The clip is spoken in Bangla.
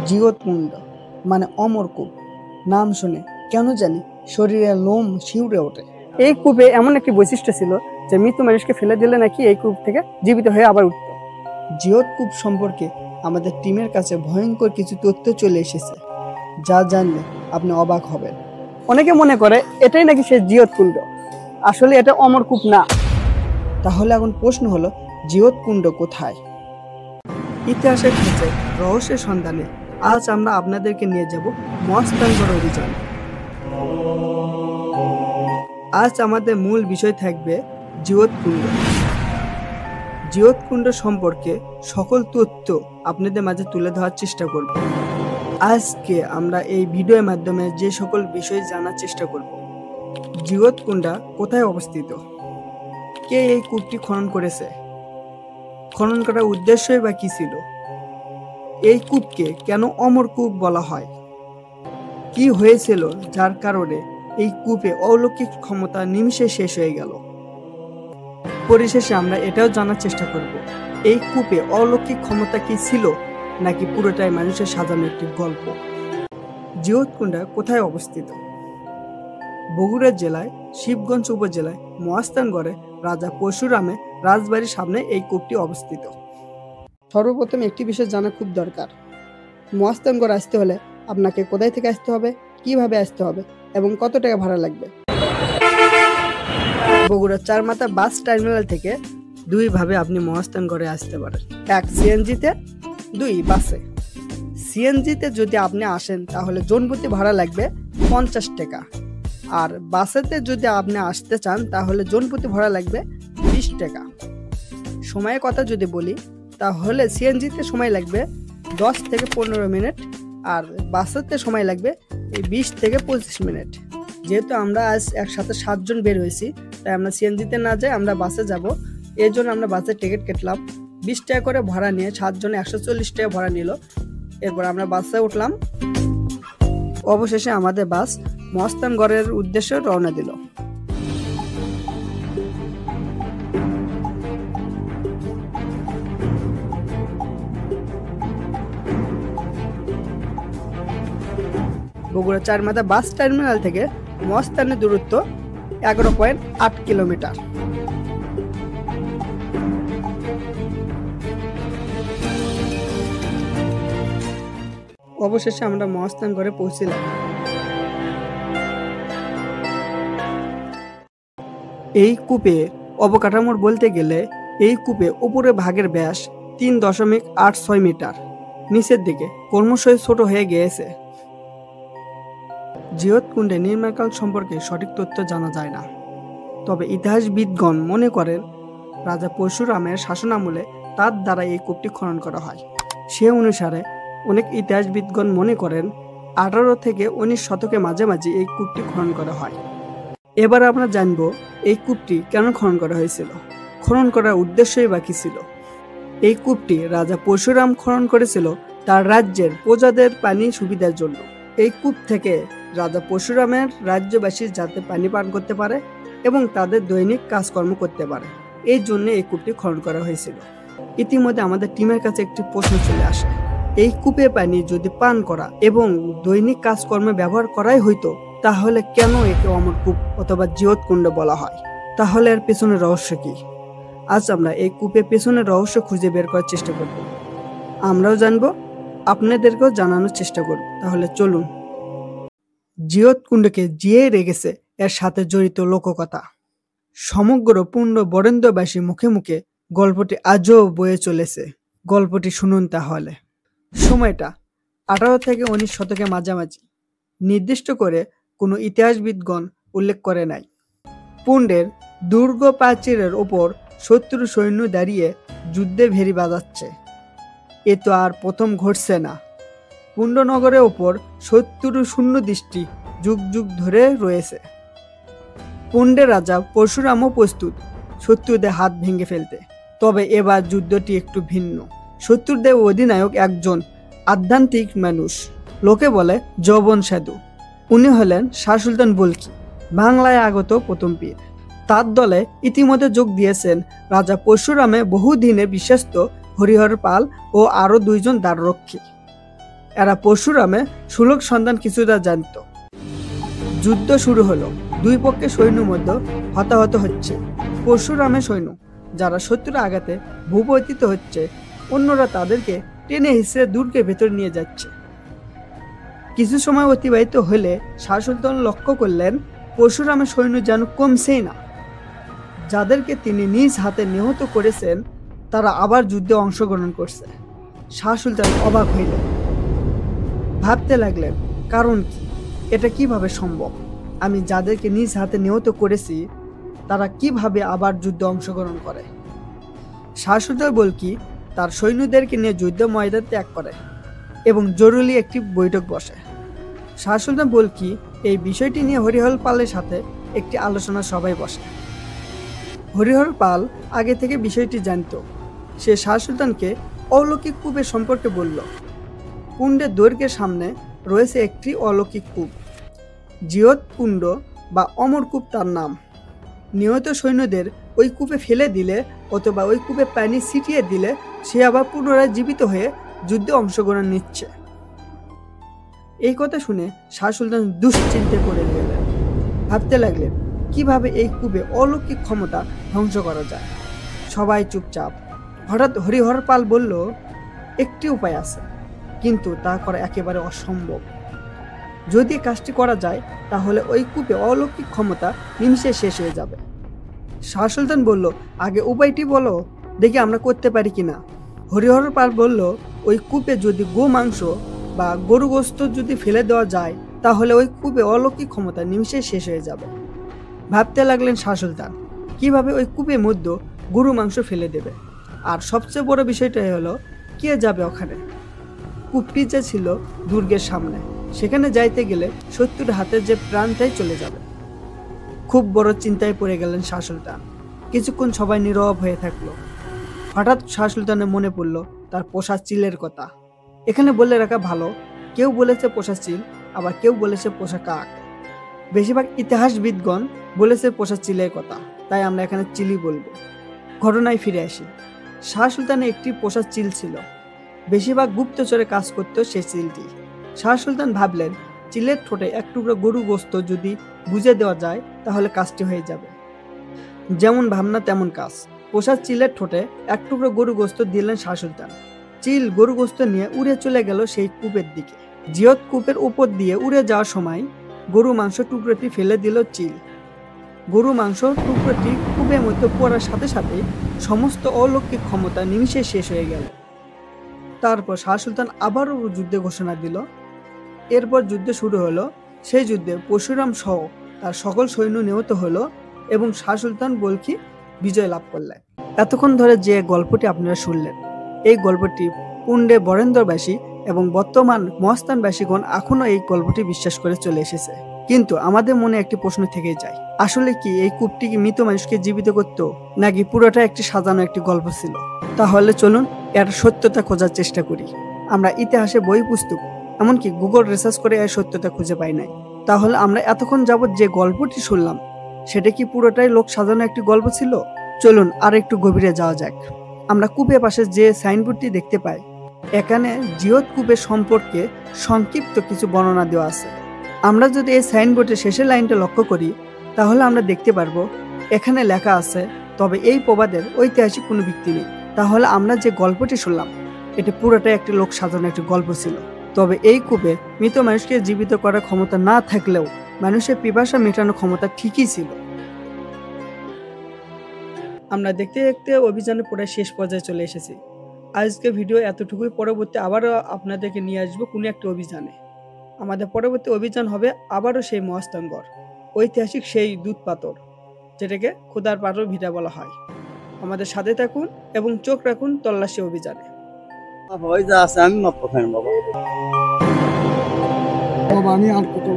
জীবৎকুণ্ড মানে অমরকূপ নাম শুনে কেন জানি শরীরের লোম শিউরে ওঠে। এই কূপে এমন একটি বৈশিষ্ট্য ছিল যে মৃত মানুষকে ফেলে দিলে নাকি এই কূপ থেকে জীবিত হয়ে আবার উঠত। জীবৎকূপ সম্পর্কে আমাদের টিমের কাছে ভয়ঙ্কর কিছু তথ্য চলে এসেছে, যা জানলে আপনি অবাক হবেন। অনেকে মনে করে এটাই নাকি সেই জীবৎকুণ্ড, আসলে এটা অমরকূপ না। তাহলে এখন প্রশ্ন হলো, জীবৎকুণ্ড কোথায়? ইতিহাসের খোঁজে রহস্যের সন্ধানে আজ আমরা আপনাদেরকে নিয়ে যাব মস্তানগড় অভিযান। আজ আমাদের মূল বিষয় থাকবে জীবৎকুণ্ড। জীবৎকুণ্ড সম্পর্কে সকল তথ্য আপনাদের মাঝে তুলে ধরার চেষ্টা করব। আজকে আমরা এই ভিডিওর মাধ্যমে যে সকল বিষয় জানার চেষ্টা করব। জীবৎকুণ্ড কোথায় অবস্থিত? কে এই কূপটি খনন করেছে? খনন করার উদ্দেশ্যই বা কি ছিল? এই কূপকে কেন অমরকূপ বলা হয়? কি হয়েছিল যার কারণে এই কূপে অলৌকিক ক্ষমতা নিমিষে শেষ হয়ে গেল? পরিশেষে আমরা এটাও জানার চেষ্টা করব, এই কূপে অলৌকিক ক্ষমতা কি ছিল নাকি পুরোটাই মানুষের সাজানো একটি গল্প। জীবৎকুণ্ড কোথায় অবস্থিত? বগুড়া জেলায় শিবগঞ্জ উপজেলায় মহাস্থানগড়ে রাজা পরশুরামের রাজবাড়ির সামনে এই কূপটি অবস্থিত। সর্বপ্রথম একটি বিষয় জানা খুব দরকার। মহাস্থানগড় আসতে হলে আপনাকে কোথায় থেকে আসতে হবে, কিভাবে আসতে হবে এবং কত টাকা ভাড়া লাগবে। বগুড়া চারমাথা বাস টার্মিনাল থেকে দুইভাবে আপনি মহাস্থানগড়ে আসতে পারেন, এক সিএনজিতে, দুই বাসে। সিএনজিতে যদি আপনি আসেন তাহলে জনপ্রতি ভাড়া লাগবে 50 টাকা, আর বাসেতে যদি আপনি আসতে চান তাহলে জনপ্রতি ভাড়া লাগবে 20 টাকা। সময়ের কথা যদি বলি তাহলে সিএনজিতে সময় লাগবে 10 থেকে 15 মিনিট, আর বাসেতে সময় লাগবে 20 থেকে 25 মিনিট। যেহেতু আমরা আজ একসাথে 7 জন বের হয়েছি, তাই আমরা সিএনজিতে না যাই আমরা বাসে যাব। এর জন্য আমরা বাসের টিকিট কেটলাম 20 টাকা করে ভাড়া নিয়ে, 7 জনে 140 টাকা ভাড়া নিল। এরপর আমরা বাসে উঠলাম। অবশেষে আমাদের বাস মহাস্থানগড়ের উদ্দেশ্যে রওনা দিল। বগুড়া চারমাথা বাস টার্মিনাল থেকে মহাস্থানের দূরত্ব 11.8 কিলোমিটার। অবশেষে আমরা মহাস্থানগড়ে পৌঁছলাম। এই কূপে অবকাঠামোর বলতে গেলে এই কূপে উপরে ভাগের ব্যাস 3.86 মিটার, নিচের দিকে ক্রমশই ছোট হয়ে গিয়েছে। জীবৎকুণ্ডে নির্মাণকাল সম্পর্কে সঠিক তথ্য জানা যায় না, তবে ইতিহাসবিদগণ মনে করেন রাজা পরশুরামের শাসনামলে তার দ্বারা এই কূপটি খনন করা হয়। সে অনুসারে অনেক ইতিহাসবিদগণ মনে করেন 18 থেকে 19 শতকের মাঝামাঝি এই কূপটি খনন করা হয়। এবার আমরা জানব এই কূপটি কেন খনন করা হয়েছিল, খনন করার উদ্দেশ্যই বা কি ছিল। এই কূপটি রাজা পরশুরাম খনন করেছিল তার রাজ্যের প্রজাদের পানি সুবিধার জন্য। এই কূপ থেকে রাজা পরশুরামের রাজ্যবাসী যাতে পানি পান করতে পারে এবং তাদের দৈনিক কাজকর্ম করতে পারে, এই জন্য এই কূপটি খনন করা হয়েছিল। ইতিমধ্যে আমাদের টিমের কাছে একটি প্রশ্ন চলে আসে, এই কূপের পানি যদি পান করা এবং দৈনিক কাজকর্মে ব্যবহার করাই হইতো, তাহলে কেন একে অমরকূপ অথবা জীবৎকুণ্ড বলা হয়? তাহলে এর পেছনের রহস্য কি? আজ আমরা এই কূপের পেছনের রহস্য খুঁজে বের করার চেষ্টা করব। আমরাও জানবো, আপনাদেরকেও জানানোর চেষ্টা করব। তাহলে চলুন। জীবৎকুণ্ডকে জিয়ে রেখেছে এর সাথে জড়িত লোককথা। সমগ্র পূর্ণ বরেন্দ্রবাসী মুখে মুখে গল্পটি আজও বয়ে চলেছে। গল্পটি শুনুন তাহলে। সময়টা 18 থেকে 19 শতকের মাঝামাঝি, নির্দিষ্ট করে কোনো ইতিহাসবিদগণ উল্লেখ করে নাই। পুণ্ডের দুর্গ প্রাচীরের ওপর শত্রু সৈন্য দাঁড়িয়ে যুদ্ধে ভেরি বাজাচ্ছে। এ তো আর প্রথম ঘটছে না। পুণ্ডনগরের ওপর শত্রুর শূন্য দৃষ্টি যুগ যুগ ধরে রয়েছে। পুণ্ডের রাজা পরশুরামও প্রস্তুত শত্রুদের হাত ভেঙে ফেলতে। তবে এবার যুদ্ধটি একটু ভিন্ন। শত্রুদের অধিনায়ক একজন আধ্যাত্মিক মানুষ, লোকে বলে যৌবন সাধু। উনি হলেন শাহ সুলতান বলকি, বাংলায় আগত প্রথম পীর। তার দলে ইতিমধ্যে যোগ দিয়েছেন রাজা পরশুরামের বহুদিনের বিশ্বস্ত হরিহর পাল ও আরো 2 জন দ্বাররক্ষী। এরা পরশুরামে সুলভ সন্ধান কিছুটা জানত। যুদ্ধ শুরু হলো, দুই পক্ষের সৈন্য মধ্যে হতাহত হচ্ছে। পরশুরামের সৈন্য যারা শত্রুর আঘাতে ভূপতিত হচ্ছে, অন্যরা তাদেরকে টেনে হিসেবে দুর্গের ভেতর নিয়ে যাচ্ছে। কিছু সময় অতিবাহিত হলে শাহ সুলতান লক্ষ্য করলেন পরশুরামের সৈন্য যেন কমছেই না। যাদেরকে তিনি নিজ হাতে নিহত করেছেন তারা আবার যুদ্ধে অংশগ্রহণ করছে। শাহ সুলতান অবাক হইলেন, ভাবতে লাগলেন কারণ কি, এটা কিভাবে সম্ভব? আমি যাদেরকে নিজ হাতে নিহত করেছি তারা কিভাবে আবার যুদ্ধে অংশগ্রহণ করে? শাহ সুলতান বলকি তার সৈন্যদেরকে নিয়ে যুদ্ধ ময়দান ত্যাগ করে এবং জরুরি একটি বৈঠক বসে। শাহ সুলতান বলকি এই বিষয়টি নিয়ে হরিহর পালের সাথে একটি আলোচনা সভায় বসে। হরিহর পাল আগে থেকে বিষয়টি জানত। সে শাহ সুলতানকে অলৌকিক কূপের সম্পর্কে বলল। কুণ্ডের দৈর্ঘ্যের সামনে রয়েছে একটি অলৌকিক কূপ, জিয়ত কুণ্ড বা অমর কূপ তার নাম। নিহত সৈন্যদের ওই কূপে ফেলে দিলে অথবা ওই কূপে পানি ছিটিয়ে দিলে সে আবার পুনরায় জীবিত হয়ে যুদ্ধে অংশগ্রহণ নিচ্ছে। এই কথা শুনে শাহ সুলতান দুশ্চিন্তায় পড়ে গেলেন। ভাবতে লাগলেন কিভাবে এই কূপে অলৌকিক ক্ষমতা ধ্বংস করা যায়। সবাই চুপচাপ। হঠাৎ হরিহর পাল বলল, একটি উপায় আছে, কিন্তু তা করা একেবারে অসম্ভব। যদি কাজটি করা যায় তাহলে ওই কূপে অলৌকিক ক্ষমতা নিমিষে শেষ হয়ে যাবে। শাহ সুলতান বলল, আগে উপায়টি বলো, দেখি আমরা করতে পারি কিনা। হরিহর পাল বলল, ওই কূপে যদি গো মাংস বা গরু গোস্ত যদি ফেলে দেওয়া যায় তাহলে ওই কূপে অলৌকিক ক্ষমতা নিমিষে শেষ হয়ে যাবে। ভাবতে লাগলেন শাহ সুলতান কিভাবে ওই কূপের মধ্যে গরু মাংস ফেলে দেবে। আর সবচেয়ে বড় বিষয়টাই হলো কে যাবে ওখানে। কূপটি যে ছিল দুর্গের সামনে, সেখানে যাইতে গেলে শত্রুর হাতে যে প্রাণটাই চলে যাবে। খুব বড় চিন্তায় পড়ে গেলেন শাহ সুলতান। কিছুক্ষণ সবাই নীরব হয়ে থাকলো। হঠাৎ শাহ সুলতানের মনে পড়ল তার পোষা চিলের কথা। এখানে বলে রাখা ভালো, কেউ বলেছে পোষা চিল, আবার কেউ বলেছে পোষা কাক। বেশিরভাগ ইতিহাসবিদগণ বলেছে পোষা চিলের কথা, তাই আমরা এখানে চিলই বলবো। ঘটনায় ফিরে আসি। শাহ সুলতানের একটি পোষা চিল ছিল। বেশিরভাগ গুপ্তচরে কাজ করত সেই চিলটি। শাহ সুলতান ভাবলেন চিলের ঠোঁটে এক টুকরো গরু গোস্ত যদি গুজে দেওয়া যায় তাহলে কাজটি হয়ে যাবে। যেমন ভাবনা তেমন কাজ। পোষা চিলের ঠোঁটে এক টুকরো গরু গোস্ত দিলেন শাহ সুলতান। চিল গরু গোস্ত নিয়ে উড়ে চলে গেল সেই কূপের দিকে। জিয়ত কূপের উপর দিয়ে উড়ে যাওয়ার সময় গরু মাংস টুকরোটি ফেলে দিল চিল। গরু মাংস টুকরোটি কূপের মধ্যে পড়ার সাথে সাথে সমস্ত অলৌকিক ক্ষমতা নিমিষে শেষ হয়ে গেল। তারপর শাহ সুলতান আবারও যুদ্ধে ঘোষণা দিল। এরপর যুদ্ধ শুরু হলো। সেই যুদ্ধে পরশুরাম সহ তার সকল সৈন্য নিহত হলো এবং শাহ সুলতান বলকি বিজয় লাভ করলেন। এতক্ষণ ধরে যে গল্পটি আপনারা শুনলেন, এই গল্পটি পুণ্ডে বরেন্দ্রবাসী এবং বর্তমান মহাস্থানবাসীগণ এখনো এই গল্পটি বিশ্বাস করে চলে এসেছে। কিন্তু আমাদের মনে একটি প্রশ্ন থেকেই যায়, আসলে কি এই কূপটি কি মৃত মানুষকে জীবিত করত, নাকি পুরোটা একটি সাজানো একটি গল্প ছিল? তাহলে চলুন এর সত্যতা খোঁজার চেষ্টা করি। আমরা ইতিহাসে বই পুস্তক এমনকি গুগল রিসার্চ করে এর সত্যতা খুঁজে পাই নাই। তাহলে আমরা এতক্ষণ যাবৎ যে গল্পটি শুনলাম সেটা কি পুরোটাই লোক সাজানো একটি গল্প ছিল? চলুন আর একটু গভীরে যাওয়া যাক। আমরা কূপের পাশে যে সাইনবোর্ডটি দেখতে পাই, এখানে জিয়ত কূপের সম্পর্কে সংক্ষিপ্ত কিছু বর্ণনা দেওয়া আছে। আমরা যদি এই সাইনবোর্ডের শেষের লাইনটা লক্ষ্য করি তাহলে আমরা দেখতে পারবো এখানে লেখা আছে, তবে এই প্রবাদের ঐতিহাসিক কোনো ভিত্তি নেই। তাহলে আমরা যে গল্পটি শুনলাম এটা পুরোটাই একটি লোক সাজানো একটি গল্প ছিল। তবে এই কূপে মৃত মানুষকে জীবিত করার ক্ষমতা না থাকলেও মানুষের পিপাসা মেটানোর ক্ষমতা ঠিকই ছিল। আমরা দেখতে দেখতে অভিযানে প্রায় শেষ পর্যায়ে চলে এসেছি। আজকে ভিডিও এতটুকুই। পরবর্তী আবারও আপনাদেরকে নিয়ে আসবো কোনো একটা অভিযানে। আমাদের পরবর্তী অভিযান হবে আবারও সেই মহাস্থানগড়, ঐতিহাসিক সেই দুধ পাথর, যেটাকে খোদার পাথর ভিটা বলা হয়। আমাদের সাথে থাকুন এবং চোখ রাখুন তল্লাশি অভিযানে। বাবা আমি আর কত